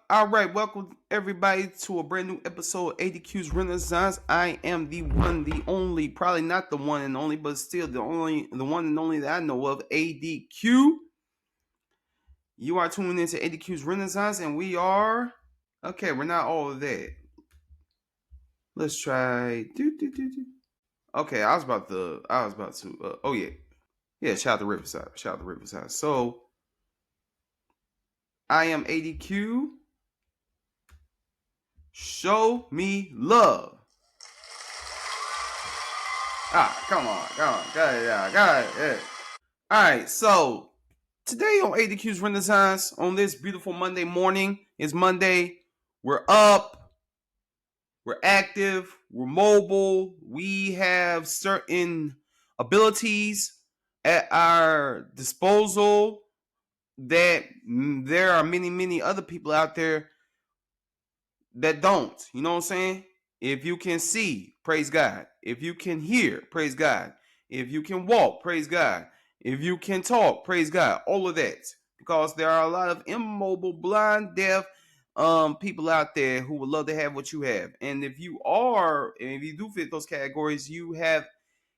All right, welcome everybody to a brand new episode of ADQ's Renaissance. I am the one, the only, probably not the one and only, but still the one and only that I know of, ADQ. You are tuning into ADQ's Renaissance, and we are okay. We're not all of that. Let's try. Okay, I was about to. Oh yeah. Shout out to Riverside. Shout out to Riverside. So I am ADQ. Show me love. Come on. Yeah. All right, so today on ADQ's Renaissance, on this beautiful Monday morning, it's Monday. We're up, we're active, we're mobile, we have certain abilities at our disposal that there are many other people out there that don't. You know what I'm saying? If you can see, praise God. If you can hear, praise God. If you can walk, praise God. If you can talk, praise God. All of that. Because there are a lot of immobile, blind, deaf people out there who would love to have what you have. And if you do fit those categories, you have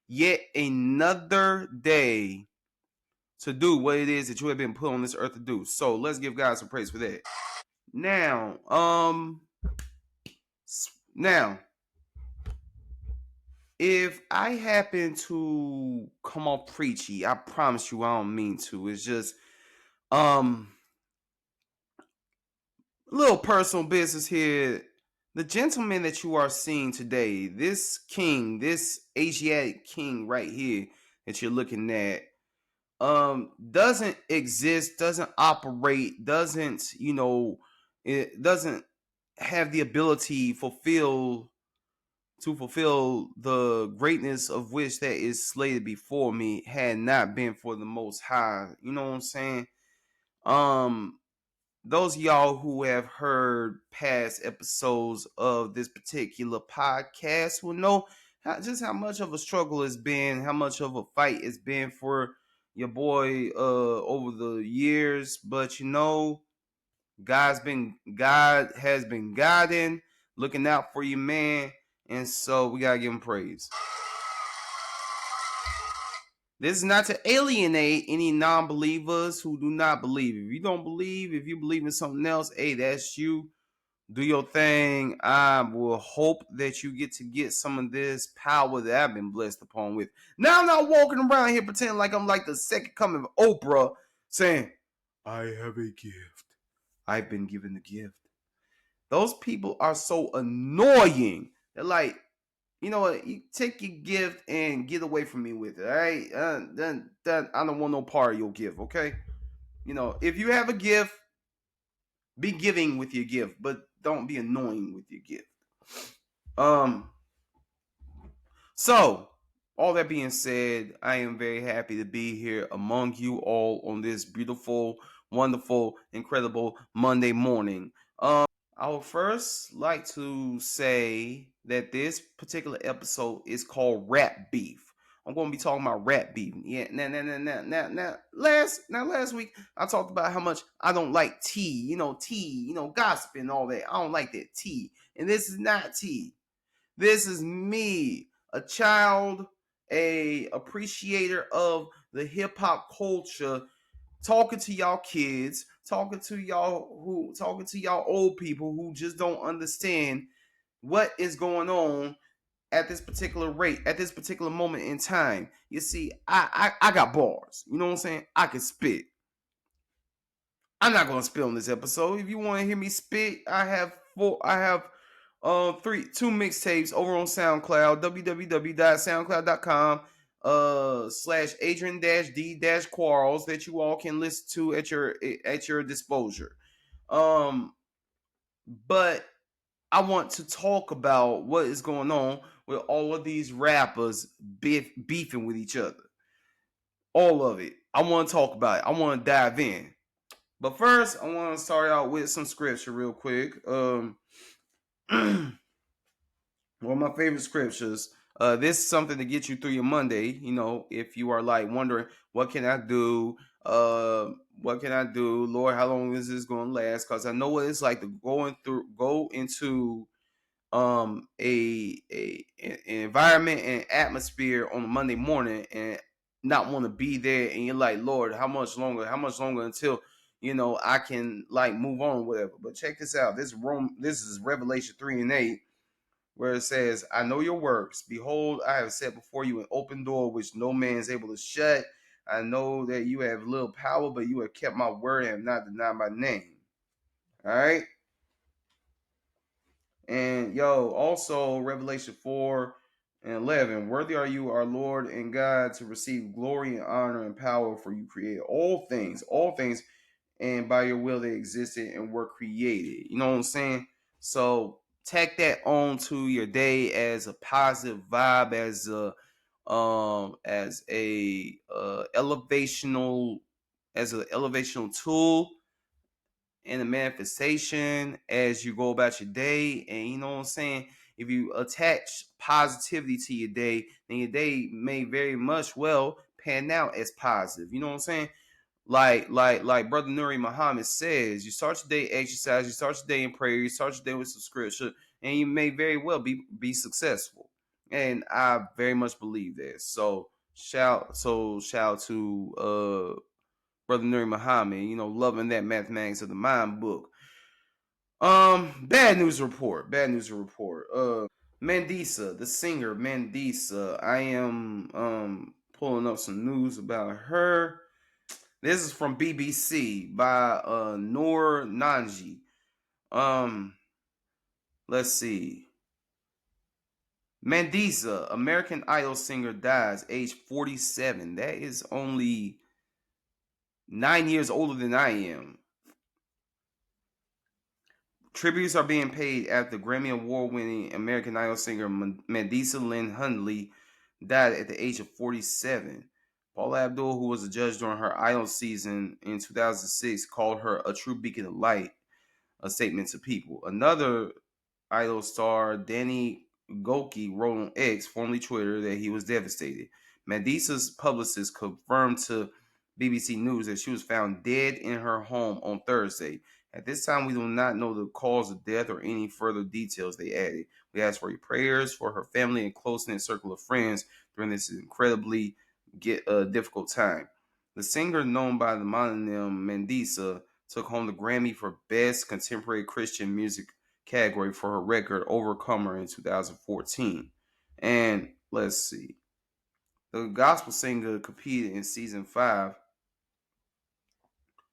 yet another day to do what it is that you have been put on this earth to do. So let's give God some praise for that. Now, if I happen to come off preachy, I promise you I don't mean to. It's just a little personal business here. The gentleman that you are seeing today, this king, this Asiatic king right here that you're looking at, doesn't exist, doesn't operate, it doesn't have the ability to fulfill the greatness of which that is slated before me had not been for the Most High. You know what I'm saying? Those of y'all who have heard past episodes of this particular podcast will know how much of a struggle it's been, how much of a fight it's been for your boy over the years. But God has been guiding, looking out for you, man. And so we gotta give him praise. This is not to alienate any non-believers who do not believe. If you don't believe, if you believe in something else, hey, that's you. Do your thing. I will hope that you get some of this power that I've been blessed upon with. Now I'm not walking around here pretending like I'm like the second coming of Oprah saying, I have a gift. I've been given a gift. Those people are so annoying. They're like, you know what? You take your gift and get away from me with it. All right? Then I don't want no part of your gift. Okay? If you have a gift, be giving with your gift, but don't be annoying with your gift. So all that being said, I am very happy to be here among you all on this beautiful, wonderful, incredible Monday morning. I would first like to say that this particular episode is called Rap Beef. I'm going to be talking about rap beef. Yeah, last week I talked about how much I don't like tea, gossip and all that. I don't like that tea. And this is not tea. This is me, a child, a appreciator of the hip hop culture, talking to y'all kids, talking to y'all old people who just don't understand what is going on at this particular rate, at this particular moment in time. You see, I got bars. You know what I'm saying? I can spit. I'm not gonna spit on this episode. If you want to hear me spit, I have two mixtapes over on SoundCloud, www.soundcloud.com / Adrian-D-Quarles that you all can listen to at your disposure. But I want to talk about what is going on with all of these rappers beefing with each other. All of it. I want to talk about it. I want to dive in. But first, I want to start out with some scripture real quick. One of my favorite scriptures. This is something to get you through your Monday. If you are like wondering what can I do, What can I do, Lord? How long is this going to last? Because I know what it's like to go into an environment and atmosphere on a Monday morning and not want to be there, and you're like, Lord, how much longer? How much longer until I can like move on, whatever. But check this out. This is Revelation 3:8, where it says, I know your works. Behold, I have set before you an open door which no man is able to shut. I know that you have little power, but you have kept my word and have not denied my name. All right. And also Revelation 4:11. Worthy are you, our Lord and God, to receive glory and honor and power, for you created all things, and by your will they existed and were created. You know what I'm saying? So take that on to your day as a positive vibe, as a elevational tool and a manifestation as you go about your day. And you know what I'm saying? If you attach positivity to your day, then your day may very much well pan out as positive. You know what I'm saying? Like Brother Nuri Muhammad says, you start your day exercise, you start your day in prayer, you start your day with some scripture, and you may very well be successful. And I very much believe that. So shout to Brother Nuri Muhammad, loving that Mathematics of the Mind book. Bad news report. Mandisa, the singer Mandisa. I am pulling up some news about her. This is from BBC by Noor Nanji. Um, let's see. Mandisa, American Idol singer, dies age 47. That is only 9 years older than I am. Tributes are being paid after Grammy Award-winning American Idol singer Mandisa Lynn Hundley died at the age of 47. Paula Abdul, who was a judge during her Idol season in 2006, called her a true beacon of light, a statement to people. Another Idol star, Danny Goki, wrote on X, formerly Twitter, that he was devastated. Mandisa's publicist confirmed to BBC News that she was found dead in her home on Thursday. At this time, we do not know the cause of death or any further details, they added. We ask for your prayers for her family and close-knit circle of friends during this incredibly difficult time. The singer, known by the mononym Mandisa, took home the Grammy for Best Contemporary Christian Music category for her record Overcomer in 2014. And let's see. The gospel singer competed in season 5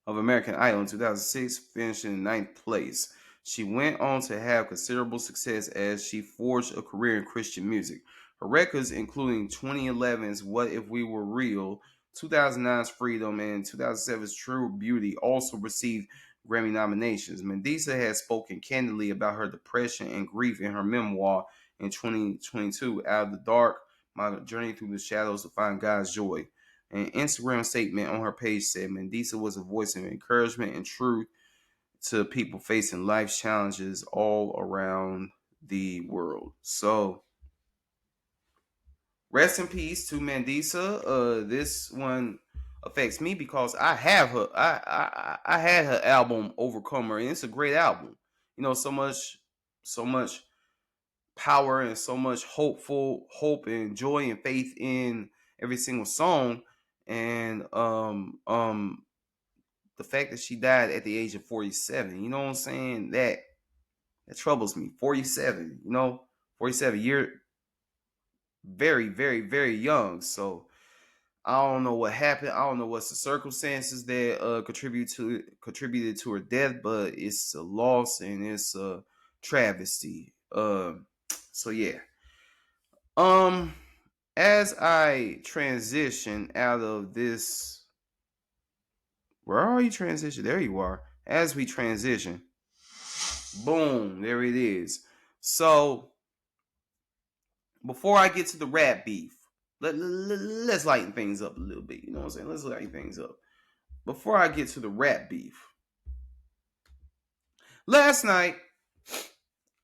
of American Idol in 2006, finishing in ninth place. She went on to have considerable success as she forged a career in Christian music. Her records, including 2011's What If We Were Real, 2009's Freedom, and 2007's True Beauty, also received Grammy nominations. Mandisa has spoken candidly about her depression and grief in her memoir in 2022, Out of the Dark, My Journey Through the Shadows to Find God's Joy. An Instagram statement on her page said Mandisa was a voice of encouragement and truth to people facing life challenges all around the world. So, rest in peace to Mandisa. This one affects me because I have her. I had her album Overcomer, and it's a great album. So much power and so much hope and joy and faith in every single song. And the fact that she died at the age of 47, you know what I'm saying? That troubles me. 47, 47 year, very, very, very young. So I don't know what happened. I don't know what's the circumstances that contributed to her death, but it's a loss and it's a travesty. So yeah. Um, as I transition out of this, where are you transition? There you are. As we transition, boom, there it is. So before I get to the rap beef, let's lighten things up a little bit. You know what I'm saying? Let's lighten things up. Before I get to the rap beef, last night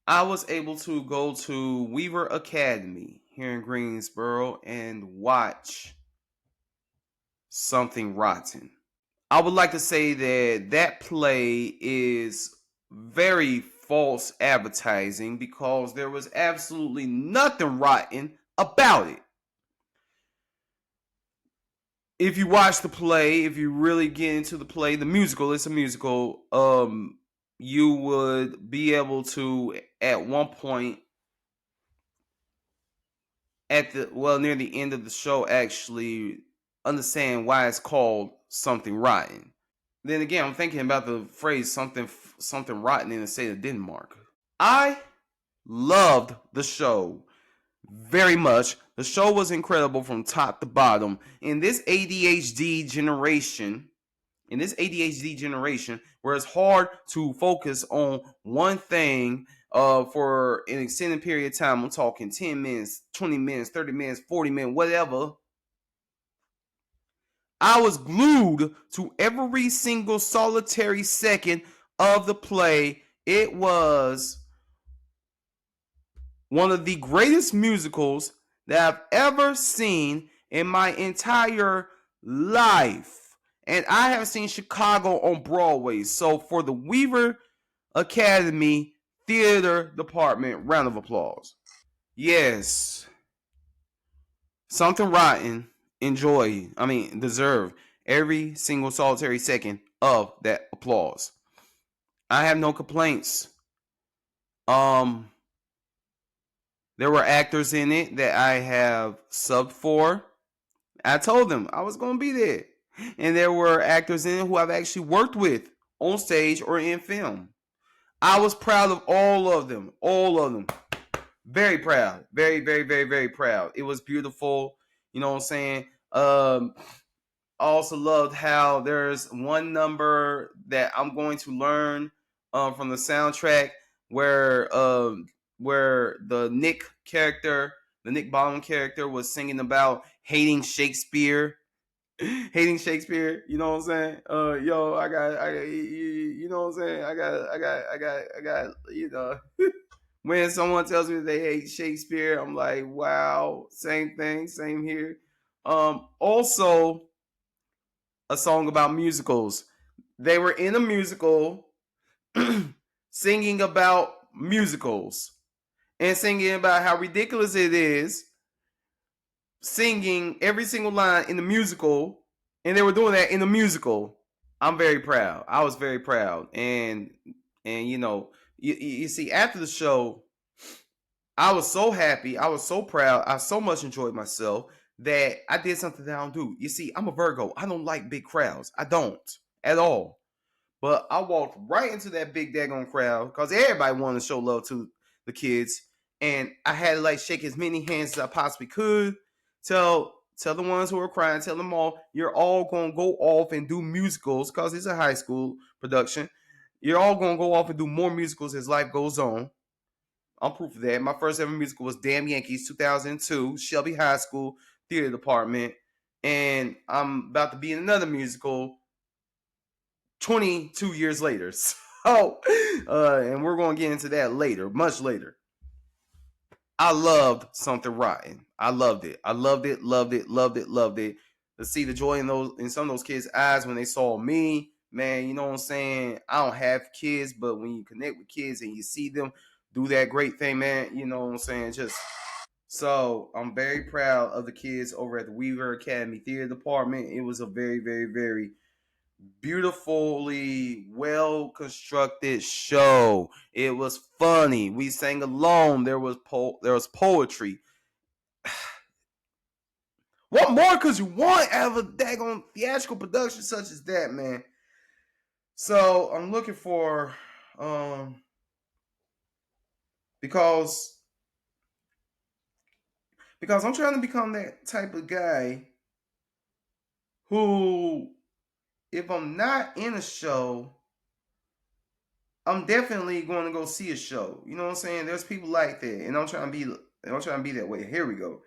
I was able to go to Weaver Academy here in Greensboro and watch Something Rotten. I would like to say that that play is very false advertising because there was absolutely nothing rotten about it. If you watch the play, if you really get into the play, the musical, it's a musical, you would be able to at one point at the near the end of the show actually understand why it's called something rotten. Then again, I'm thinking about the phrase something rotten in the state of Denmark. I loved the show very much. The show was incredible from top to bottom. In this ADHD generation, where it's hard to focus on one thing for an extended period of time, I'm talking 10 minutes, 20 minutes, 30 minutes, 40 minutes, whatever. I was glued to every single solitary second of the play. It was one of the greatest musicals that I've ever seen in my entire life. And I have seen Chicago on Broadway. So for the Weaver Academy Theater Department, round of applause. Yes, something rotten. Deserve every single solitary second of that applause. I have no complaints. Um, there were actors in it that I have subbed for. I told them I was going to be there. And there were actors in it who I've actually worked with on stage or in film. I was proud of all of them. All of them. Very proud. Very, very, very, very proud. It was beautiful. You know what I'm saying? I also loved how there's one number that I'm going to learn from the soundtrack where the Nick Bottom character, was singing about hating Shakespeare. Hating Shakespeare, you know what I'm saying? You know what I'm saying? I got, you know. When someone tells me they hate Shakespeare, I'm like, wow, same thing, same here. Also, a song about musicals. They were in a musical singing about musicals and singing about how ridiculous it is, singing every single line in the musical, and they were doing that in the musical. I'm very proud. I was very proud. And you see, after the show, I was so happy. I was so proud. I so much enjoyed myself that I did something that I don't do. You see, I'm a Virgo. I don't like big crowds. I don't at all. But I walked right into that big daggone crowd because everybody wanted to show love to the kids. And I had to like shake as many hands as I possibly could. Tell the ones who are crying, tell them all, you're all gonna go off and do musicals because it's a high school production. You're all gonna go off and do more musicals as life goes on. I'm proof of that. My first ever musical was Damn Yankees 2002, Shelby High School Theater Department. And I'm about to be in another musical 22 years later. So, and we're going to get into that later, much later. I loved Something Rotten. I loved it. I loved it, loved it, loved it, loved it. To see the joy in some of those kids' eyes when they saw me, man, you know what I'm saying? I don't have kids, but when you connect with kids and you see them do that great thing, man, you know what I'm saying? So I'm very proud of the kids over at the Weaver Academy Theater Department. It was a very, very, very beautifully well constructed show. It was funny. We sang along. There was poetry. What more could you want out of a daggone theatrical production such as that, man? So I'm looking for because I'm trying to become that type of guy who, if I'm not in a show, I'm definitely going to go see a show. You know what I'm saying? There's people like that, and I'm trying to be that way. Here we go.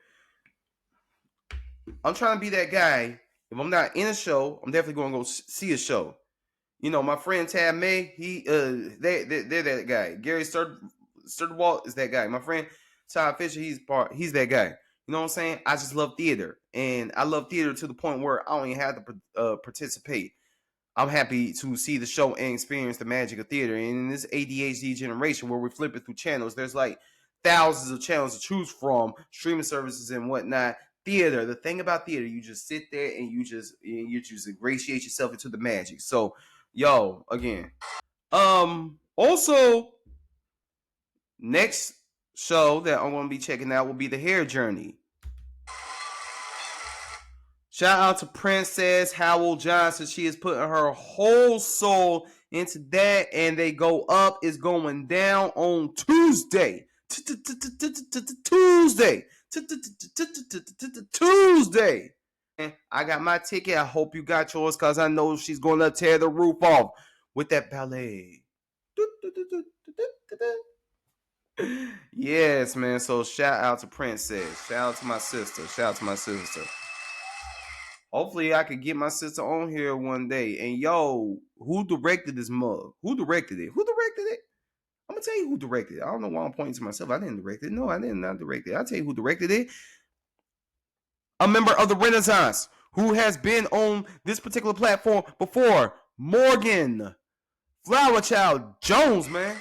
I'm trying to be that guy. If I'm not in a show, I'm definitely going to go see a show. You know, my friend Tab May, they're that guy. Gary Sturtwalt is that guy. My friend Todd Fisher, he's that guy. You know what I'm saying? I just love theater, and I love theater to the point where I don't even have to participate. I'm happy to see the show and experience the magic of theater. And in this ADHD generation where we're flipping through channels, there's like thousands of channels to choose from, streaming services and whatnot. Theater, the thing about theater, you just sit there and you just ingratiate yourself into the magic. So, yo, again. Also, next show that I'm gonna be checking out will be The Hair Journey. Shout out to Princess Howell Johnson. She is putting her whole soul into that, and they go up. It's going down on Tuesday. Tuesday. Tuesday. I got my ticket. I hope you got yours because I know she's going to tear the roof off with that ballet. Yes, man. So shout out to Princess. Shout out to my sister. Shout out to my sister. Hopefully, I could get my sister on here one day. And yo, who directed this mug? Who directed it? Who directed it? I'm gonna tell you who directed it. I don't know why I'm pointing to myself. I didn't direct it. No, I did not direct it. I'll tell you who directed it. A member of the Renaissance who has been on this particular platform before. Morgan Flower Child Jones, man.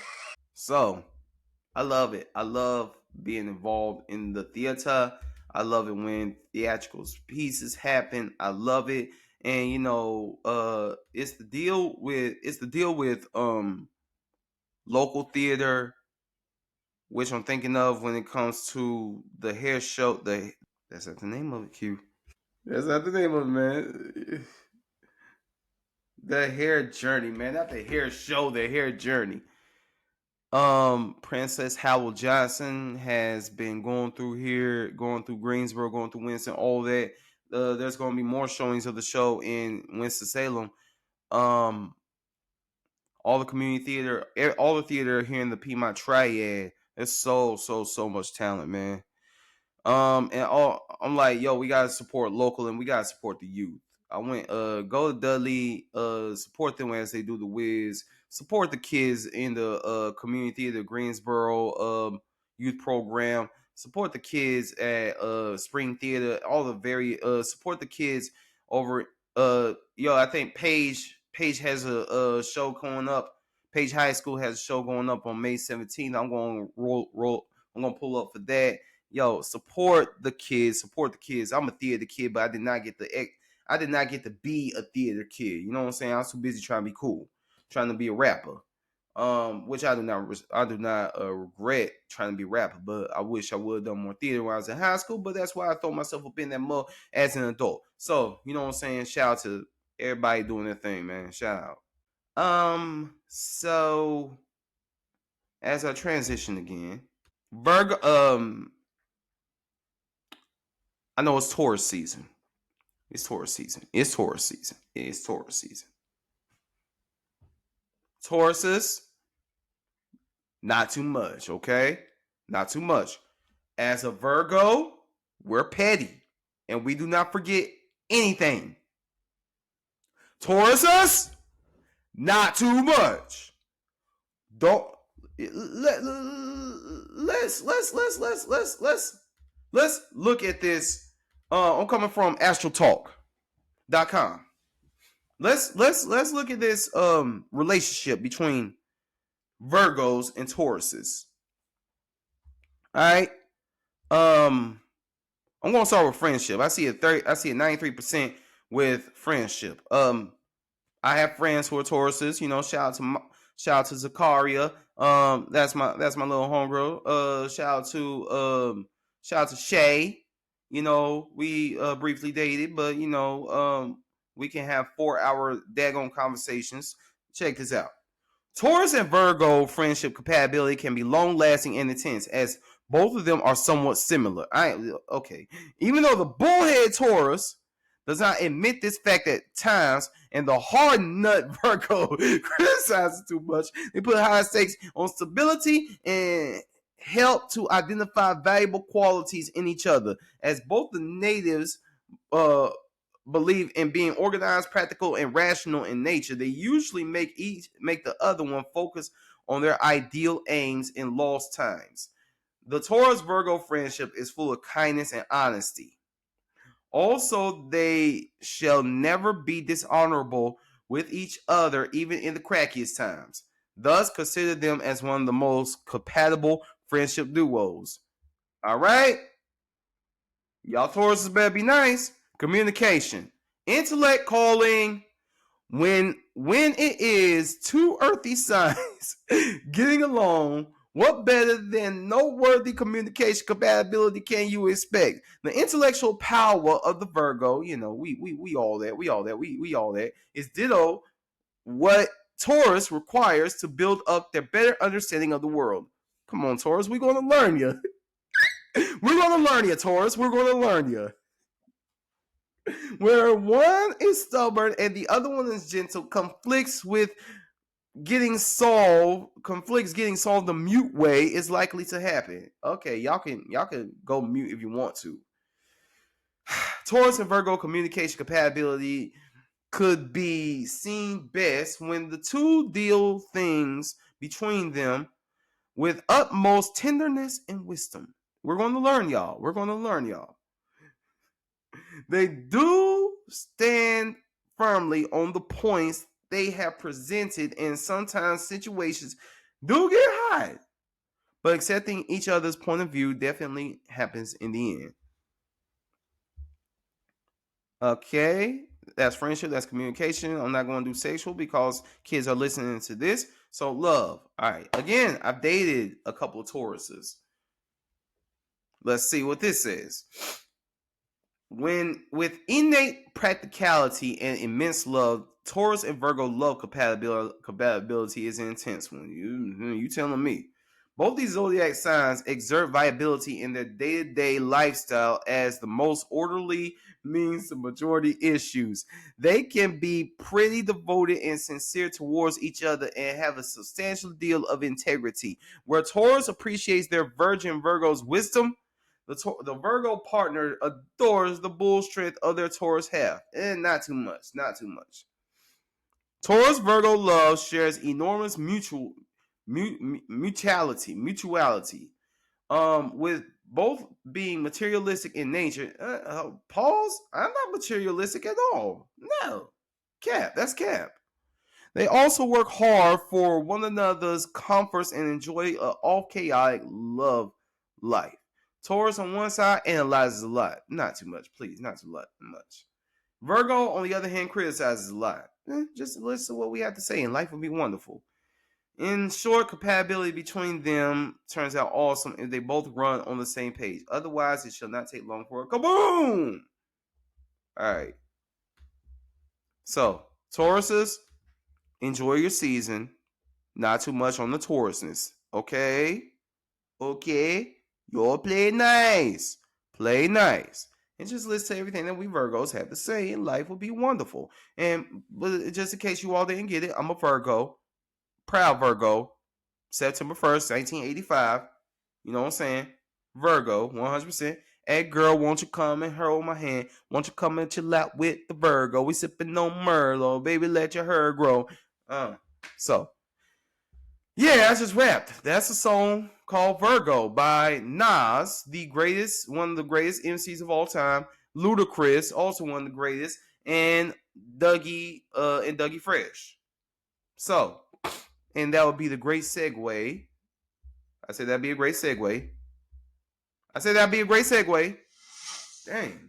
So I love it. I love being involved in the theater. I love it when theatrical pieces happen. I love it. And it's the deal with local theater, which I'm thinking of when it comes to the hair show. That's not the name of it, Q. That's not the name of it, man. The hair journey, man. Not the hair show, the hair journey. Princess Howell Johnson has been going through here, going through Greensboro, going through Winston, all that. There's going to be more showings of the show in Winston-Salem. All the community theater, all the theater here in the Piedmont Triad. There's so much talent, man. I'm like, yo, we gotta support local and we gotta support the youth. I went go to Dudley, support them as they do the Wiz, support the kids in the community theater Greensboro youth program, support the kids at Spring Theater, all the very support the kids over I think Page has a show going up. Page High School has a show going up on May 17th. I'm going to I'm going to pull up for that. Yo, support the kids. Support the kids. I'm a theater kid, but I did not get to be a theater kid. You know what I'm saying? I was too busy trying to be cool, trying to be a rapper. Which I do not regret trying to be a rapper, but I wish I would have done more theater when I was in high school. But that's why I throw myself up in that mud as an adult. So you know what I'm saying? Shout out to everybody doing their thing, man. Shout out. So as I transition again, Virgo. I know it's Taurus season. It's Taurus season. It's Taurus season. It's Taurus season. Tauruses, not too much, okay? Not too much. As a Virgo, we're petty. And we do not forget anything. Tauruses, not too much. Don't let's look at this. I'm coming from astrotalk.com. Let's look at this relationship between Virgos and Tauruses. All right. I'm gonna start with friendship. I see a 93% with friendship. I have friends who are Tauruses. You know, shout out to Zakaria. That's my little homegirl. Shout out to Shay. You know, we briefly dated, but we can have 4-hour daggone conversations. Check this out. Taurus and Virgo friendship compatibility can be long lasting and intense, as both of them are somewhat similar. Even though the bullhead Taurus does not admit this fact at times, and the hard nut Virgo criticizes too much, they put high stakes on stability and help to identify valuable qualities in each other, as both the natives believe in being organized, practical, and rational in nature. They usually make the other one focus on their ideal aims in lost times. The Taurus Virgo friendship is full of kindness and honesty. Also, they shall never be dishonorable with each other even in the crackiest times. Thus, consider them as one of the most compatible friendship duos. All right? Y'all Tauruses better be nice. Communication. Intellect calling when it is two earthy signs getting along. What better than noteworthy communication compatibility can you expect? The intellectual power of the Virgo, we all that, we all that, is ditto what Taurus requires to build up their better understanding of the world. Come on, Taurus, we're gonna learn you. We're gonna learn you, Taurus. We're gonna learn you. Where one is stubborn and the other one is gentle, conflicts getting solved the mute way is likely to happen. Okay, y'all can go mute if you want to. Taurus and Virgo communication compatibility could be seen best when the two deal things between them with utmost tenderness and wisdom. We're going to learn, y'all. They do stand firmly on the points they have presented, and sometimes situations do get hot. But accepting each other's point of view definitely happens in the end. Okay, that's friendship, that's communication. I'm not going to do sexual because kids are listening to this. So love. All right, again, I've dated a couple of Tauruses. Let's see what this says. When with innate practicality and immense love, Taurus and Virgo love compatibility is an intense one. You telling me? Both these zodiac signs exert viability in their day-to-day lifestyle as the most orderly means to majority issues. They can be pretty devoted and sincere towards each other and have a substantial deal of integrity. Where Taurus appreciates their Virgin Virgo's wisdom, the Virgo partner adores the bull strength of their Taurus half. And not too much. Taurus Virgo love shares enormous mutuality. With both being materialistic in nature. Pause. I'm not materialistic at all. No. That's cap. They also work hard for one another's comforts and enjoy an all chaotic love life. Taurus on one side analyzes a lot. Not too much, please. Not too much. Virgo, on the other hand, criticizes a lot. Just listen to what we have to say, and life will be wonderful. In short, compatibility between them turns out awesome if they both run on the same page. Otherwise, it shall not take long for a kaboom! Alright. So, Tauruses, enjoy your season. Not too much on the Taurusness. Okay? Y'all play nice. And just listen to everything that we Virgos have to say, and life will be wonderful. And just in case you all didn't get it, I'm a Virgo. Proud Virgo. September 1st, 1985. You know what I'm saying? Virgo, 100%. Hey, girl, won't you come and hold my hand? Won't you come and chill out with the Virgo? We sipping on Merlot. Baby, let your hair grow. So, yeah, I just rapped. That's a song called Virgo by Nas, one of the greatest MCs of all time. Ludacris, also one of the greatest, and Dougie Fresh. So, and that would be the great segue. I said that'd be a great segue. Dang.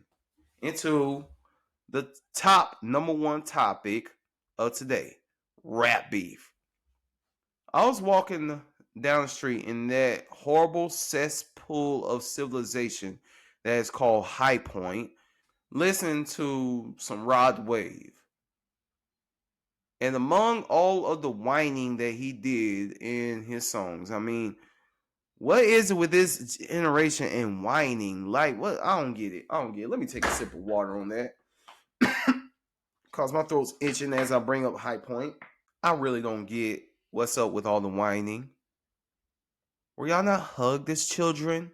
Into the top number one topic of today. Rap beef. I was walking down the street in that horrible cesspool of civilization that is called High Point, listening to some Rod Wave. And among all of the whining that he did in his songs, I mean, what is it with this generation and whining? Like, what? I don't get it. Let me take a sip of water on that. Cause my throat's itching as I bring up High Point. I really don't get what's up with all the whining. Were y'all not hugged as children?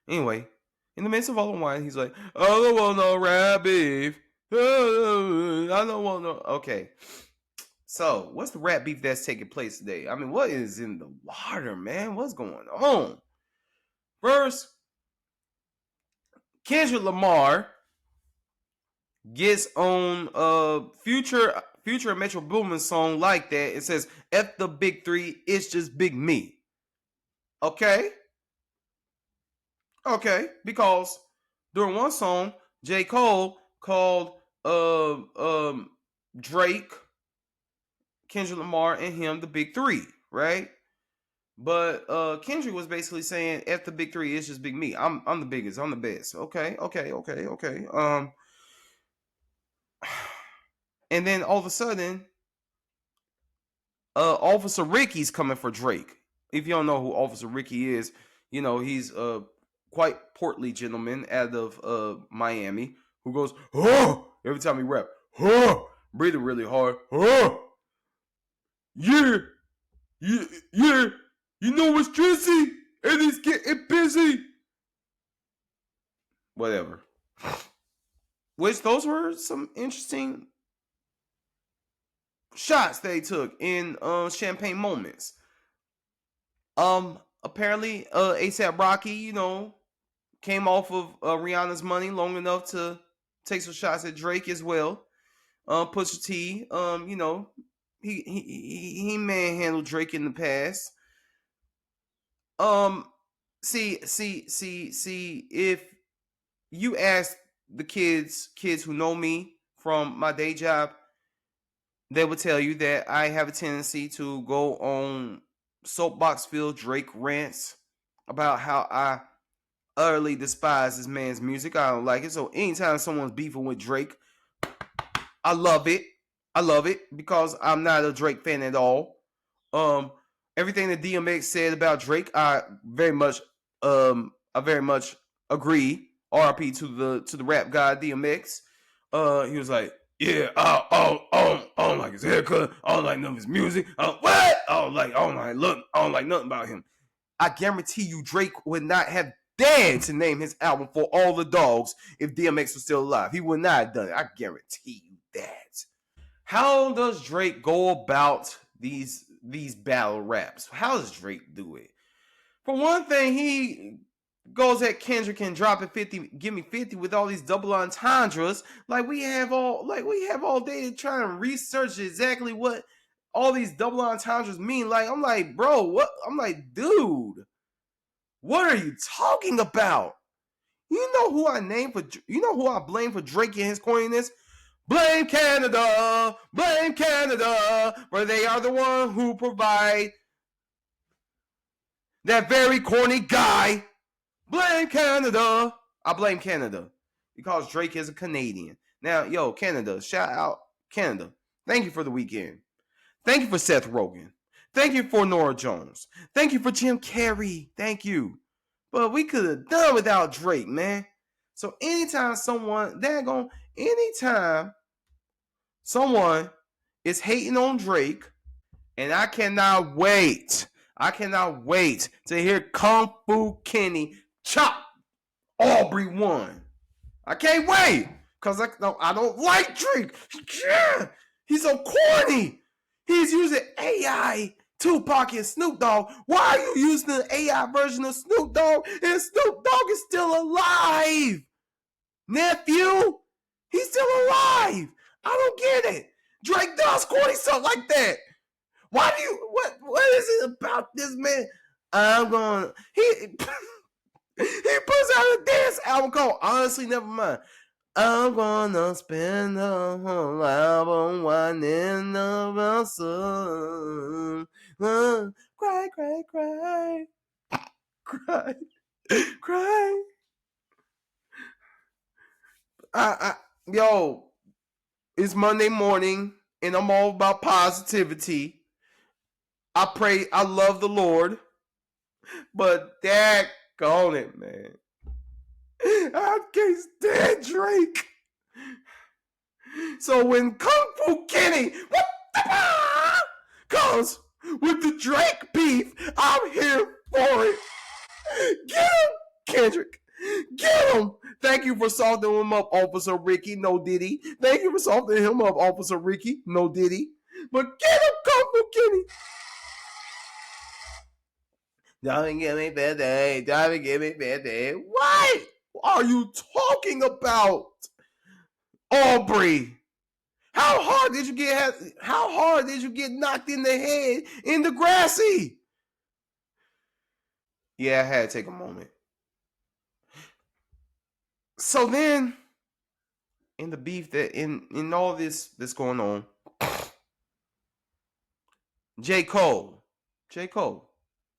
Anyway, in the midst of all the whining, he's like, I don't want no rap beef. I don't want no. Okay. So, what's the rap beef that's taking place today? I mean, what is in the water, man? What's going on? First, Kendrick Lamar gets on Future Future and Metro Boomin song like that. It says, F the big three, it's just big me. Okay? Okay. Because during one song, J. Cole called Drake, Kendrick Lamar, and him the big three, right? But Kendrick was basically saying, F the big three, it's just big me. I'm the biggest, I'm the best. Okay. And then all of a sudden, Officer Ricky's coming for Drake. If you don't know who Officer Ricky is, you know he's a quite portly gentleman out of Miami who goes, oh, every time he rap, oh, breathing really hard, oh, yeah, yeah, yeah, you know it's Tracy, and he's getting busy. Whatever. Which those were some interesting shots they took in champagne moments. Apparently, ASAP Rocky, you know, came off of Rihanna's money long enough to take some shots at Drake as well. Pusha T, you know, he manhandled Drake in the past. See, if you ask the kids who know me from my day job, they would tell you that I have a tendency to go on soapbox filled Drake rants about how I utterly despise this man's music. I don't like it. So anytime someone's beefing with Drake, I love it. I love it because I'm not a Drake fan at all. Everything that DMX said about Drake, I very much agree. RP to the rap god DMX. He was like, yeah, I don't like his haircut. I don't like none of his music. What? I don't like nothing about him. I guarantee you, Drake would not have dared to name his album For All the Dogs if DMX was still alive. He would not have done it. I guarantee you that. How does Drake go about these battle raps? How does Drake do it? For one thing, he goes at Kendrick and dropping 50, give me 50 with all these double entendres. Like we have all day to try and research exactly what all these double entendres mean. Like, I'm like, bro, what? I'm like, dude, what are you talking about? You know who I blame for Drake and his corniness? Blame Canada, for they are the one who provide that very corny guy. Blame Canada. I blame Canada because Drake is a Canadian. Now, yo, Canada, shout out Canada. Thank you for the weekend. Thank you for Seth Rogen. Thank you for Nora Jones. Thank you for Jim Carrey. Thank you. But we could have done without Drake, man. So anytime someone is hating on Drake, and I cannot wait to hear Kung Fu Kenny chop Aubrey 1. I can't wait because I don't like Drake. He's so corny. He's using AI, Tupac and Snoop Dogg. Why are you using the AI version of Snoop Dogg and Snoop Dogg is still alive? Nephew, he's still alive. I don't get it. Drake does corny stuff like that. Why do you what is it about this man? He puts out a dance album called Honestly Never Mind. I'm gonna spend the whole album whining about some cry, cry, cry, cry, cry. Yo, it's Monday morning and I'm all about positivity. I love the Lord, but daggone it, man. I can't stand Drake. So when Kung Fu Kenny comes with the Drake beef, I'm here for it. Get him, Kendrick. Get him. Thank you for softening him up, Officer Ricky. No diddy. Thank you for softening him up, Officer Ricky. No diddy. But get him, Kung Fu Kenny. Don't give me 50. Don't give me 50. What are you talking about, Aubrey? How hard did you get? How hard did you get knocked in the head in the grassy? Yeah, I had to take a moment. So then, in the beef that in all this that's going on, J. Cole, J. Cole,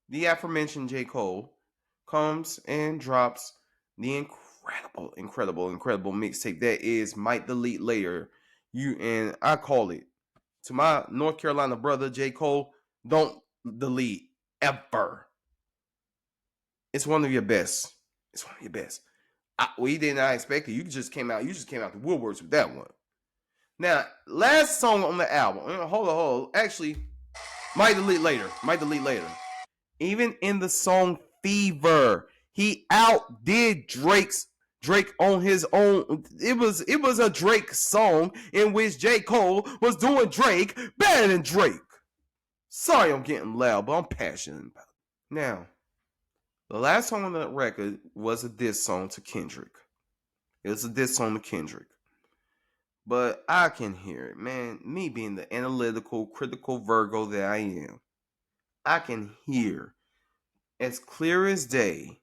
the aforementioned J. Cole, comes and drops the incredible mixtape that is Might Delete Later. You and I call it to my North Carolina brother J. Cole. Don't delete ever. It's one of your best. It's one of your best. We did not expect it. You just came out. You just came out the woodworks with that one. Now, last song on the album. Hold on. Actually, Might Delete Later. Might Delete Later. Even in the song Fever, he outdid Drake on his own. It was a Drake song in which J. Cole was doing Drake better than Drake. Sorry I'm getting loud, but I'm passionate about it. Now, the last song on the record was a diss song to Kendrick. It was a diss song to Kendrick. But I can hear it, man. Me being the analytical, critical Virgo that I am, I can hear as clear as day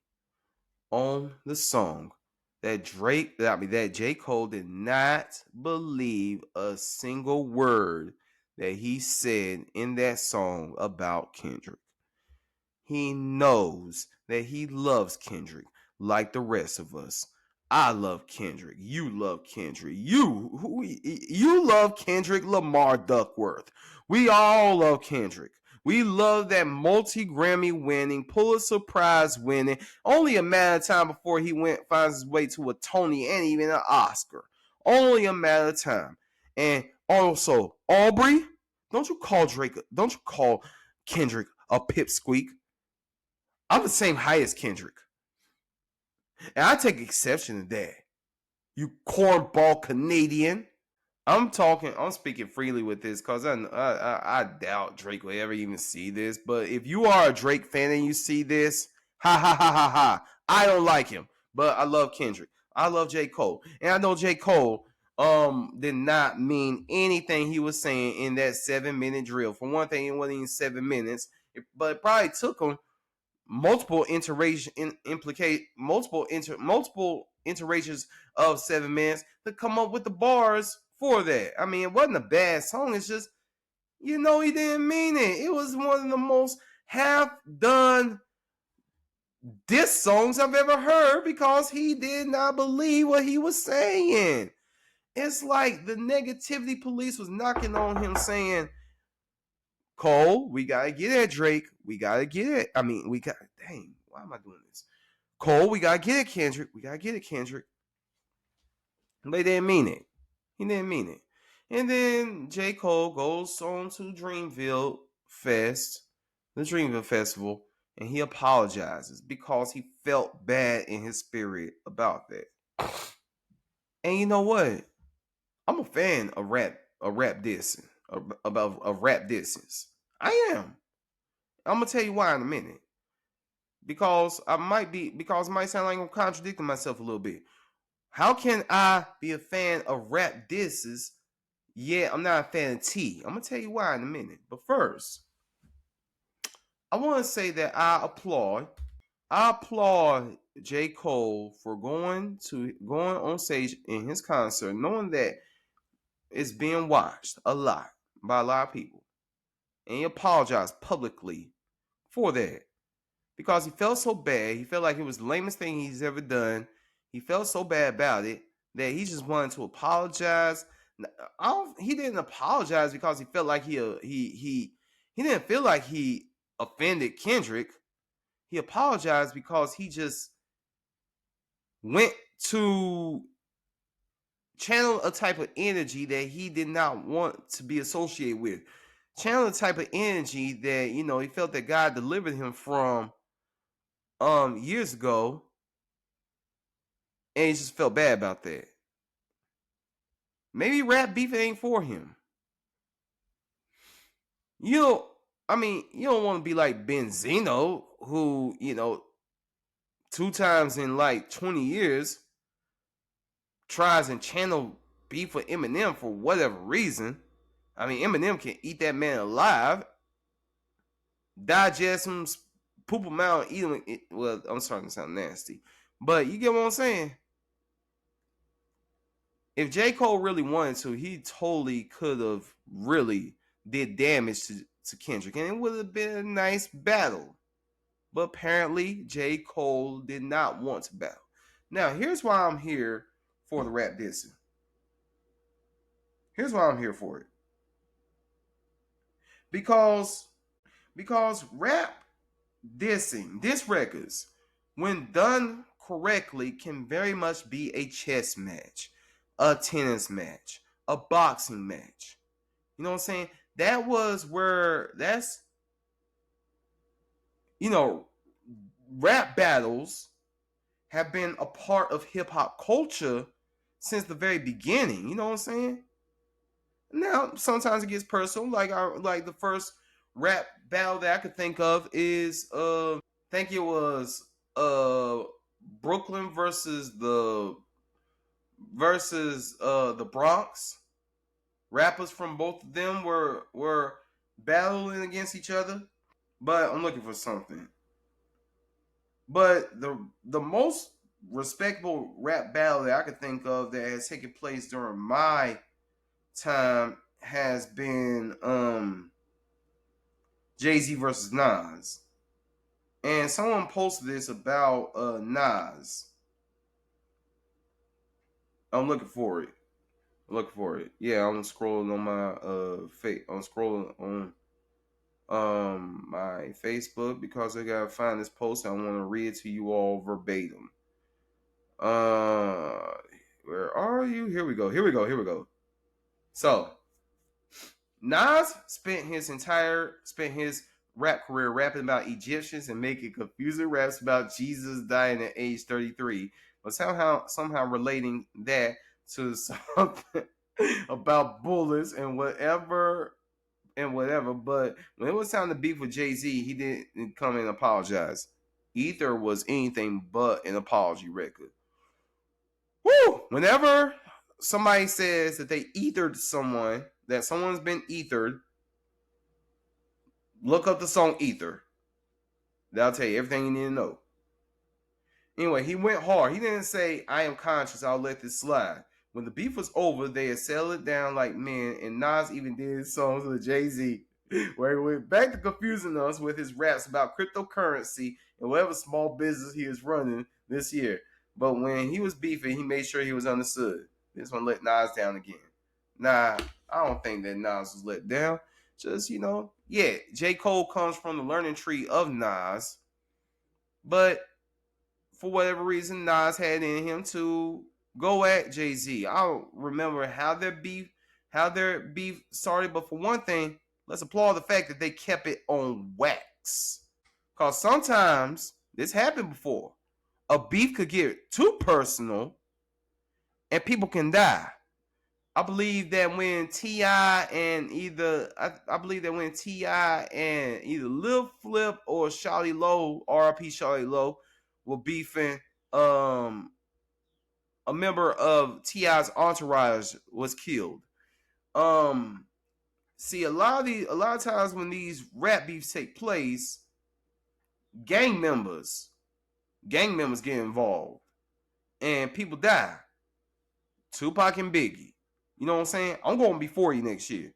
on the song that J. Cole did not believe a single word that he said in that song about Kendrick. He knows that he loves Kendrick like the rest of us. I love Kendrick. You love Kendrick. You love Kendrick Lamar Duckworth. We all love Kendrick. We love that multi-Grammy winning, Pulitzer Prize winning. Only a matter of time before he finds his way to a Tony and even an Oscar. Only a matter of time. And also, Aubrey, don't you call Kendrick a pipsqueak. I'm the same height as Kendrick. And I take exception to that. You cornball Canadian. I'm speaking freely with this because I doubt Drake will ever even see this. But if you are a Drake fan and you see this, ha ha ha ha ha. I don't like him, but I love Kendrick. I love J. Cole. And I know J. Cole did not mean anything he was saying in that 7-minute drill. For one thing, it wasn't even 7 minutes, but it probably took him multiple iterations of 7 minutes to come up with the bars for that. I mean, it wasn't a bad song. It's just, he didn't mean it. It was one of the most half-done diss songs I've ever heard because he did not believe what he was saying. It's like the negativity police was knocking on him saying, Cole, we gotta get at Drake. We gotta get it. I mean, dang, why am I doing this? Cole, we gotta get it, Kendrick. We gotta get it, Kendrick. They didn't mean it. He didn't mean it. And then J. Cole goes on to Dreamville Fest, the Dreamville Festival, and he apologizes because he felt bad in his spirit about that. And you know what? I'm a fan of rap dissing, of rap disses. I am. I'm gonna tell you why in a minute. Because it might sound like I'm contradicting myself a little bit. How can I be a fan of rap disses, yet I'm not a fan of T? I'm gonna tell you why in a minute. But first, I want to say that I applaud J. Cole for going on stage in his concert, knowing that it's being watched a lot by a lot of people, and he apologized publicly for that. Because he felt so bad. He felt like it was the lamest thing he's ever done. He felt so bad about it that he just wanted to apologize. He didn't apologize because he felt like he didn't feel like he offended Kendrick. He apologized because he just went to channel a type of energy that he did not want to be associated with. Channel a type of energy that, he felt that God delivered him from years ago, and he just felt bad about that. Maybe rap beef ain't for him. You don't want to be like Benzino, who, 2 times in like 20 years tries and channel beef with Eminem for whatever reason. I mean, Eminem can eat that man alive, digest him, poop him out, eat him. Well, I'm starting to sound nasty, but you get what I'm saying. If J. Cole really wanted to, he totally could have really did damage to Kendrick, and it would have been a nice battle. But apparently, J. Cole did not want to battle. Now, here's why I'm here for the rap dissing. Here's why I'm here for it. Because rap dissing, diss records, when done correctly, can very much be a chess match, a tennis match, a boxing match. You know what I'm saying? That's, rap battles have been a part of hip hop culture since the very beginning. You know what I'm saying? Now, sometimes it gets personal. Like the first rap battle that I could think of is I think it was uh Brooklyn versus the Bronx. Rappers from both of them were battling against each other. But I'm looking for something. But the most respectable rap battle that I could think of that has taken place during my time has been Jay-Z versus Nas. And someone posted this about Nas. I'm looking for it. Yeah, I'm scrolling on my I'm scrolling on my Facebook because I gotta find this post. I want to read it to you all verbatim. Where are you? Here we go. So Nas spent his rap career rapping about Egyptians and making confusing raps about Jesus dying at age 33, but somehow relating that to something about bullets and whatever. But when it was time to beef with Jay-Z, he didn't come and apologize. Ether was anything but an apology record. Woo! Whenever somebody says that they ethered someone, that someone's been ethered, look up the song Ether. That'll tell you everything you need to know. Anyway, he went hard. He didn't say, I am conscious, I'll let this slide. When the beef was over, they had settled it down like men, and Nas even did songs with Jay-Z, where he went back to confusing us with his raps about cryptocurrency and whatever small business he is running this year. But when he was beefing, he made sure he was understood. This one let Nas down again. Nah, I don't think that Nas was let down. Just, J. Cole comes from the learning tree of Nas, but for whatever reason, Nas had in him to go at Jay-Z. I don't remember how their beef started, but for one thing, let's applaud the fact that they kept it on wax. Because sometimes this happened before. A beef could get too personal and people can die. I believe that when T.I. and either Lil Flip or Shawty Low, R.I.P. Shawty Low, were beefing, a member of T.I.'s entourage was killed. See, a lot of times when these rap beefs take place, gang members get involved and people die. Tupac and Biggie. You know what I'm saying? I'm going to be 40 next year.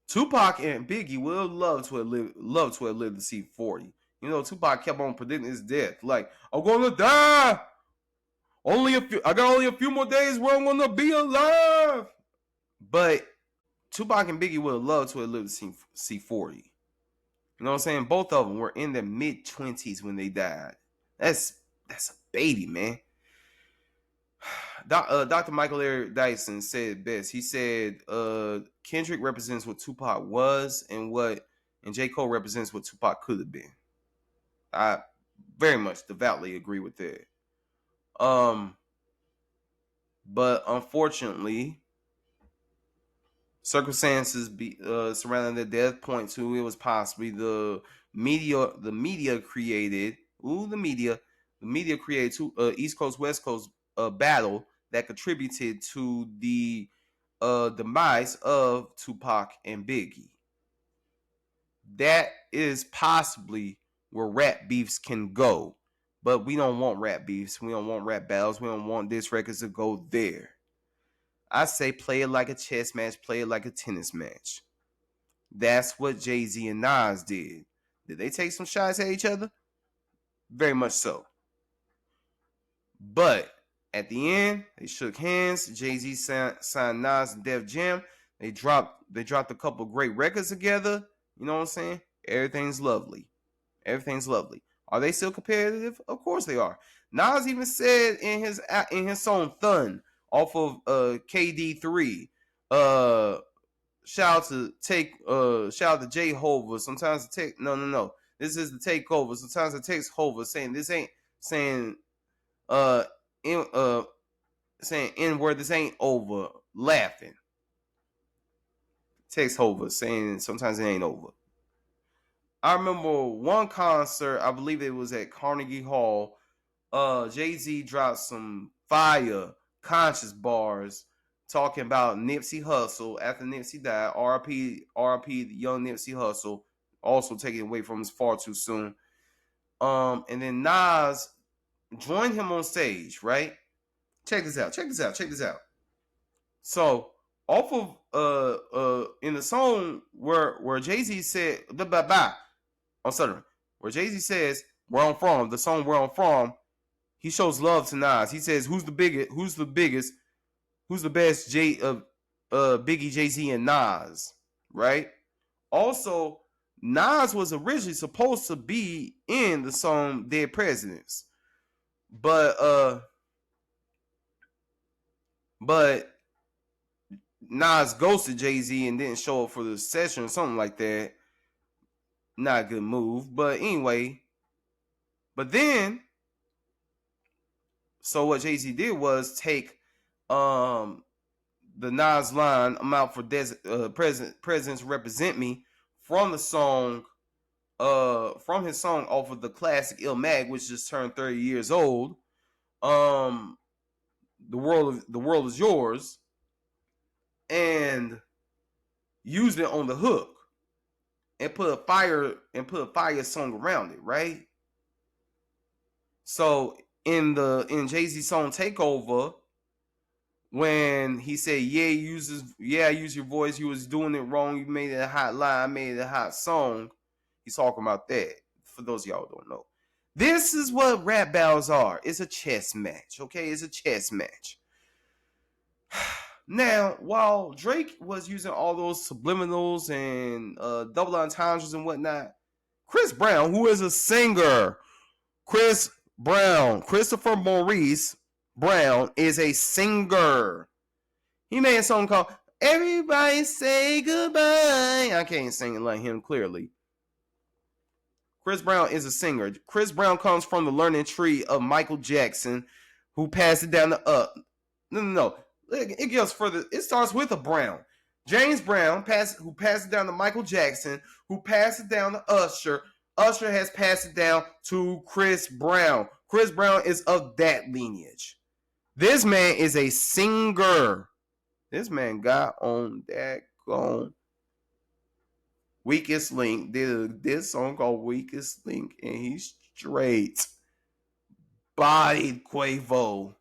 Tupac and Biggie would love to have lived to see 40. You know, Tupac kept on predicting his death. Like, I'm gonna die. I got only a few more days where I'm gonna be alive. But Tupac and Biggie would have loved to have lived to see 40. You know what I'm saying? Both of them were in their mid-20s when they died. That's a baby, man. Dr. Michael Eric Dyson said it best. He said Kendrick represents what Tupac was and J. Cole represents what Tupac could have been. I very much devoutly agree with that. But unfortunately, circumstances surrounding their death point to it was possibly the media created. The media created East Coast West Coast battle that contributed to the demise of Tupac and Biggie. That is possibly where rap beefs can go. But we don't want rap beefs. We don't want rap battles. We don't want diss records to go there. I say play it like a chess match, play it like a tennis match. That's what Jay-Z and Nas did. Did they take some shots at each other? Very much so. But at the end, they shook hands. Jay-Z signed Nas and Def Jam. They dropped a couple great records together. You know what I'm saying? Everything's lovely. Everything's lovely. Are they still competitive? Of course they are. Nas even said in his song "Thun" off of KD3. Shout out to J Hova. Sometimes it take no. This is the takeover. Sometimes it takes Hova saying this ain't saying in saying N word, this ain't over. Laughing. Takes Hova saying sometimes it ain't over. I remember one concert, I believe it was at Carnegie Hall. Jay-Z dropped some fire conscious bars talking about Nipsey Hussle after Nipsey died. RIP, the young Nipsey Hussle, also taken away from us far too soon. And then Nas joined him on stage, right? Check this out. So off of in the song where Jay-Z said I'm stuttering. Where Jay-Z says "Where I'm from," the song "Where I'm From," he shows love to Nas. He says, "Who's the biggest? Who's the best? Biggie, Jay-Z, and Nas." Right. Also, Nas was originally supposed to be in the song "Dead Presidents," but Nas ghosted Jay-Z and didn't show up for the session or something like that. Not a good move, but anyway. But then, so what Jay-Z did was take the Nas line "I'm out for presidents represent me" from the song from his song off of the classic Il Mag, which just turned 30 years old. The world is yours, and used it on the hook and put a fire song around it, right? So in Jay-Z song Takeover, when he said, I use your voice, you was doing it wrong, you made it a hot line, I made it a hot song. He's talking about that. For those of y'all who don't know. This is what rap battles are. It's a chess match, okay? It's a chess match. Now, while Drake was using all those subliminals and double entendres and whatnot, Chris Brown, who is a singer, Christopher Maurice Brown is a singer. He made a song called "Everybody Say Goodbye." I can't sing it like him clearly. Chris Brown is a singer. Chris Brown comes from the learning tree of Michael Jackson, who passed it down to No. It goes further. It starts with a Brown. James Brown, who passed it down to Michael Jackson, who passed it down to Usher. Usher has passed it down to Chris Brown. Chris Brown is of that lineage. This man is a singer. This man got on that gone. Weakest Link did this song called Weakest Link, and he straight bodied Quavo.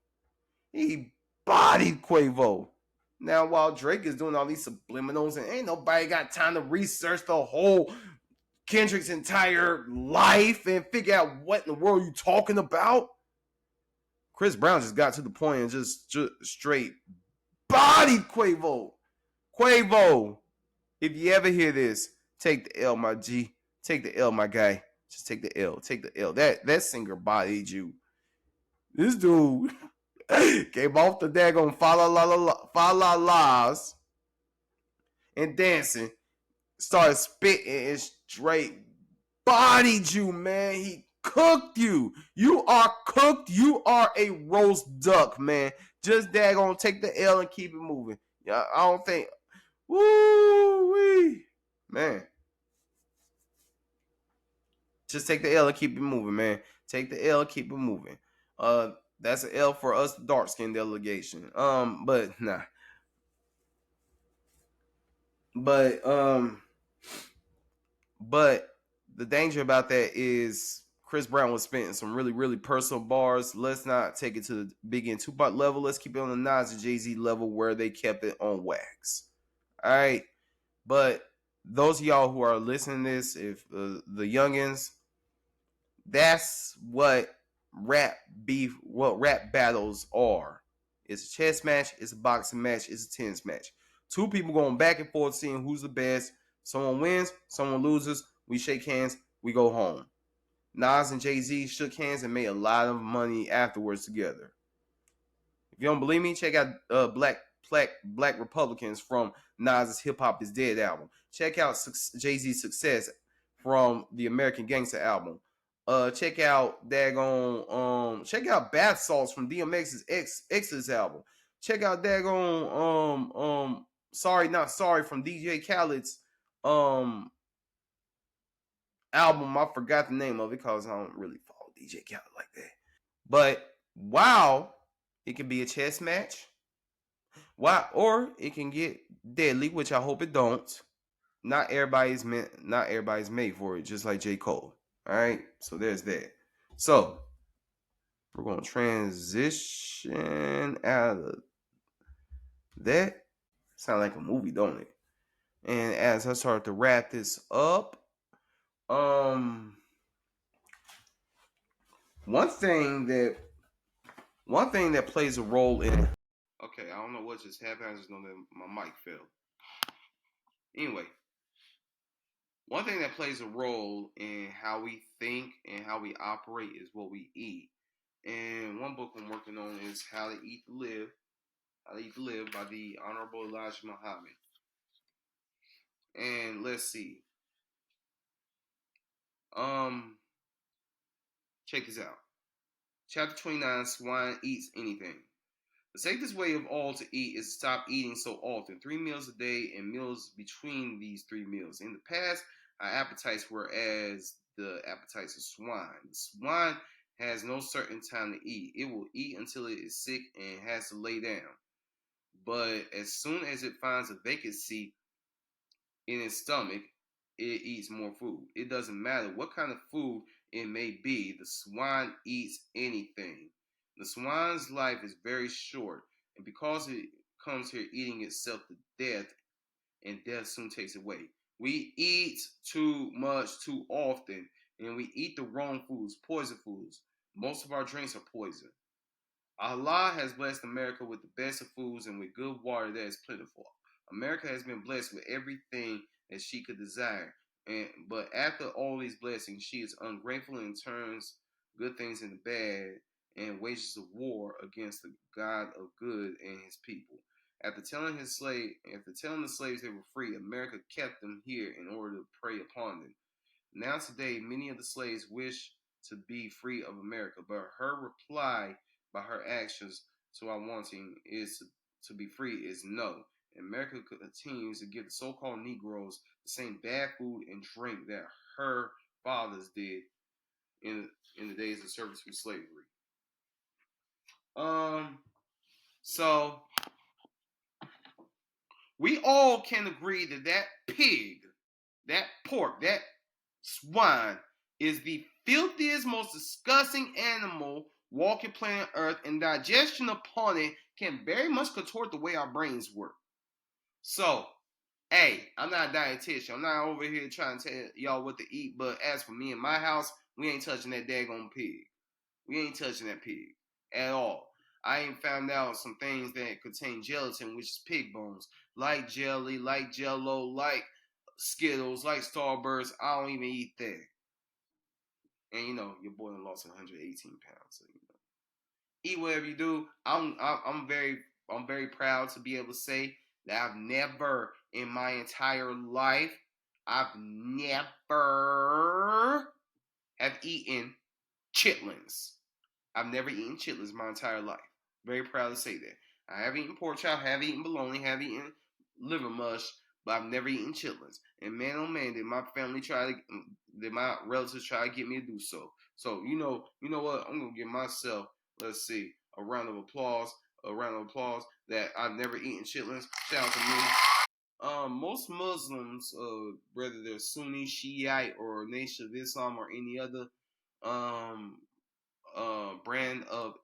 He bodied Quavo. Now, while Drake is doing all these subliminals, and ain't nobody got time to research the whole Kendrick's entire life and figure out what in the world you talking about, Chris Brown just got to the point and just straight bodied Quavo. Quavo, if you ever hear this, take the L, my G. Take the L, my guy. Just take the L. Take the L. That singer bodied you. This dude came off the daggone fa la la's and dancing, started spitting and straight bodied you, man. He cooked you. You are cooked. You are a roast duck, man. Just daggone take the L and keep it moving. Yeah, I don't think. Woo-wee. Man. Just take the L and keep it moving, man. Take the L and keep it moving. That's an L for us dark skinned delegation. But nah. But but the danger about that is Chris Brown was spitting some really, really personal bars. Let's not take it to the Big and Tupac level. Let's keep it on the Nas and Jay-Z level where they kept it on wax. All right. But those of y'all who are listening to this, if the youngins, that's what rap battles are. It's a chess match, it's a boxing match, it's a tennis match. Two people going back and forth seeing who's the best. Someone wins, someone loses. We shake hands, we go home. Nas and Jay-Z shook hands and made a lot of money afterwards together. If you don't believe me, check out Black Republicans from Nas's Hip Hop Is Dead album. Check out Jay-Z's Success from the American Gangster album. Check out check out Bath Salts from DMX's X's album. Check out Sorry Not Sorry from DJ Khaled's album. I forgot the name of it because I don't really follow DJ Khaled like that. But wow, it can be a chess match. Why? Or it can get deadly, which I hope it don't. Not everybody's made for it, just like J. Cole. All right, so there's that. So we're gonna transition out of that. Sound like a movie, don't it? And as I start to wrap this up, um, one thing that plays a role in. Okay, I don't know what just happened. I just know that my mic fell. Anyway, one thing that plays a role in how we think and how we operate is what we eat. And one book I'm working on is How to Eat to Live. How to Eat to Live by the Honorable Elijah Muhammad. And let's see. Check this out. Chapter 29, Swine Eats Anything. The safest way of all to eat is to stop eating so often. 3 meals a day and meals between these 3 meals. In the past, our appetites were as the appetites of swine. The swine has no certain time to eat. It will eat until it is sick and has to lay down. But as soon as it finds a vacancy in its stomach, it eats more food. It doesn't matter what kind of food it may be. The swine eats anything. The swine's life is very short, and because it comes here eating itself to death, and death soon takes it away. We eat too much too often, and we eat the wrong foods, poison foods. Most of our drinks are poison. Allah has blessed America with the best of foods and with good water that is plentiful. America has been blessed with everything that she could desire. But after all these blessings, she is ungrateful and turns good things into bad and wages a war against the God of good and his people. After telling the slaves they were free, America kept them here in order to prey upon them. Now today, many of the slaves wish to be free of America, but her reply by her actions to our wanting to be free is no. America continues to give the so-called Negroes the same bad food and drink that her fathers did in the days of servitude slavery. So we all can agree that pig, that pork, that swine is the filthiest, most disgusting animal walking planet Earth, and digestion upon it can very much contort the way our brains work. So, hey, I'm not a dietitian. I'm not over here trying to tell y'all what to eat, but as for me and my house, we ain't touching that daggone pig. We ain't touching that pig at all. I ain't found out some things that contain gelatin, which is pig bones, like jelly, like Jello, like Skittles, like Starburst. I don't even eat that. And you know, your boy lost 118 pounds. So you know, eat whatever you do. I'm very proud to be able to say that I've never in my entire life I've never have eaten chitlins. I've never eaten chitlins my entire life. Very proud to say that. I have eaten pork chop, have eaten bologna, have eaten liver mush, but I've never eaten chitlins. And man, oh man, did my relatives try to get me to do so. So you know what? I'm gonna give myself let's see, a round of applause. A round of applause that I've never eaten chitlins. Shout out to me. Most Muslims, whether they're Sunni, Shiite, or Nation of Islam, or any other um, brand of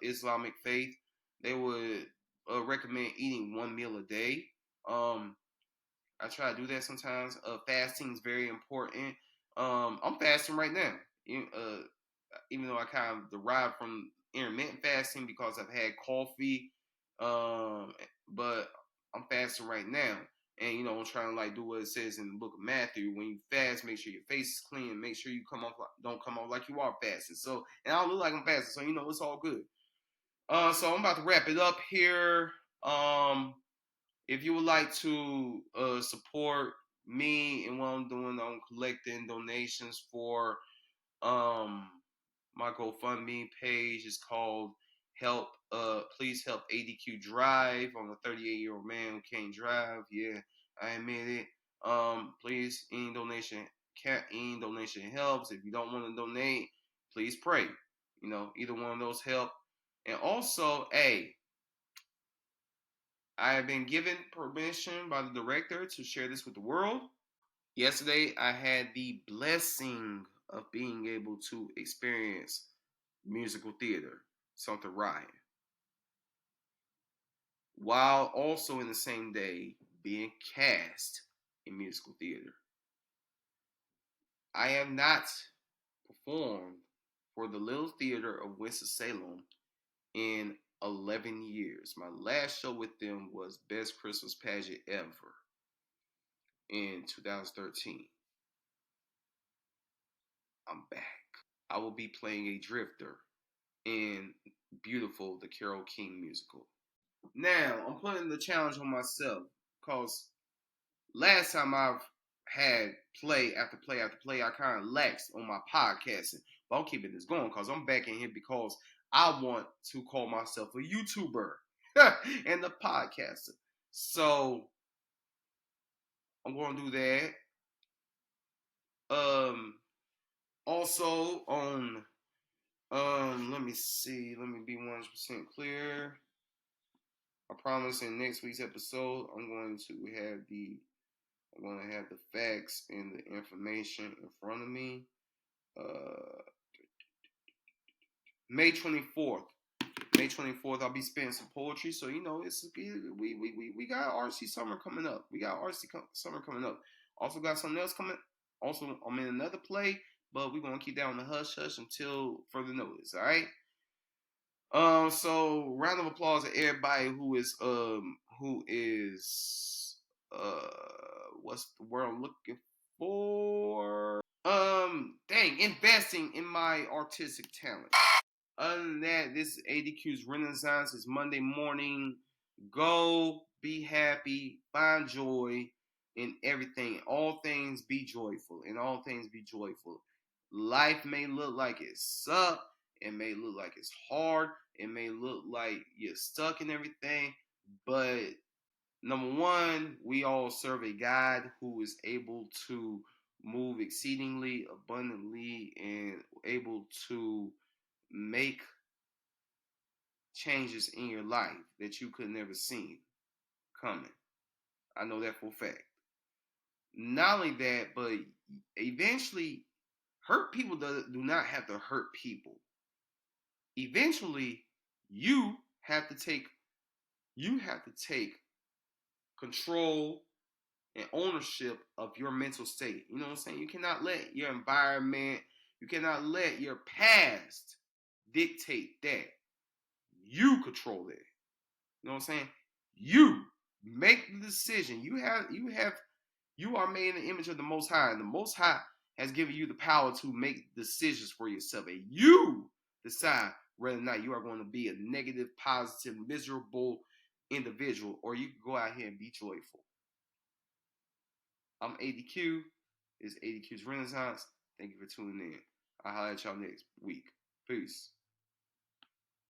Islamic faith, they would recommend eating one meal a day. I try to do that sometimes. Fasting is very important. I'm fasting right now. Even though I kind of derive from intermittent fasting because I've had coffee, but I'm fasting right now. And I'm trying to like do what it says in the book of Matthew. When you fast, make sure your face is clean. Make sure you don't come off like you are fasting. So, and I don't look like I'm fasting. So it's all good. So I'm about to wrap it up here. If you would like to support me and what I'm doing, I'm collecting donations for my GoFundMe page. Is called Help Please Help ADQ Drive. I'm a 38-year-old man who can't drive. Yeah, I admit it. Please, any donation helps. If you don't want to donate, please pray. Either one of those help. And also, I have been given permission by the director to share this with the world. Yesterday, I had the blessing of being able to experience musical theater, something Ryan, while also in the same day being cast in musical theater. I have not performed for the Little Theater of Winston-Salem in 11 years. My last show with them was Best Christmas Pageant Ever in 2013. I'm back. I will be playing a drifter in Beautiful, the Carole King musical. Now, I'm putting the challenge on myself because last time I've had play after play after play, I kind of laxed on my podcasting. But I'm keeping this going because I'm back in here because I want to call myself a YouTuber and a podcaster. So I'm going to do that. Also on let me see. Let me be 100% clear. I promise in next week's episode, I'm going to have the facts and the information in front of me. May 24th. May 24th, I'll be spitting some poetry. So we got RC summer coming up. Summer coming up. Also got something else coming. Also, I'm in another play, but we're gonna keep that on the hush hush until further notice. All right. So round of applause to everybody who is what's the word I'm looking for? Investing in my artistic talent. Other than that, this is ADQ's Renaissance. It's Monday morning. Go be happy, find joy in everything. All things be joyful. In all things be joyful. Life may look like it sucks. It may look like it's hard. It may look like you're stuck in everything. But number one, we all serve a God who is able to move exceedingly abundantly and able to make changes in your life that you could never see coming. I know that for a fact. Not only that, but eventually, hurt people do not have to hurt people. Eventually, you have to take control and ownership of your mental state. You know what I'm saying? You cannot let your environment, you cannot let your past dictate that. You control it. You know what I'm saying? You make the decision. You are made in the image of the Most High, and the Most High has given you the power to make decisions for yourself, and you decide whether or not you are going to be a negative, positive, miserable individual, or you can go out here and be joyful. I'm ADQ. It's ADQ's Renaissance. Thank you for tuning in. I'll holler at y'all next week. Peace.